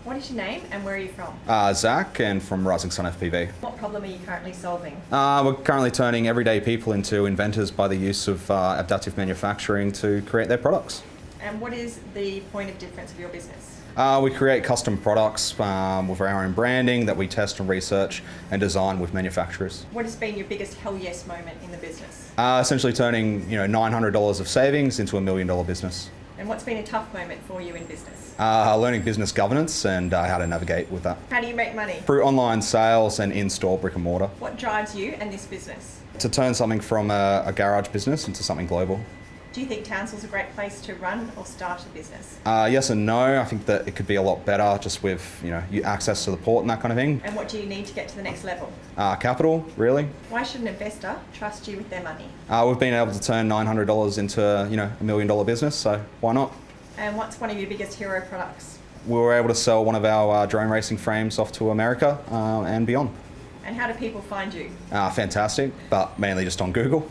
What is your name and where are you from? Zach, and from Rising Sun FPV. What problem are you currently solving? We're currently turning everyday people into inventors by the use of adaptive manufacturing to create their products. And what is the point of difference of your business? We create custom products with our own branding that we test and research and design with manufacturers. What has been your biggest hell yes moment in the business? Essentially turning $900 of savings into $1 million business. And what's been a tough moment for you in business? Learning business governance and how to navigate with that. How do you make money? Through online sales and in-store brick and mortar. What drives you and this business? To turn something from a garage business into something global. Do you think Townsville's a great place to run or start a business? Yes and no. I think that it could be a lot better just with access to the port and that kind of thing. And what do you need to get to the next level? Capital, really. Why should an investor trust you with their money? We've been able to turn $900 into $1 million business, so why not? And what's one of your biggest hero products? We were able to sell one of our drone racing frames off to America and beyond. And how do people find you? Fantastic, but mainly just on Google.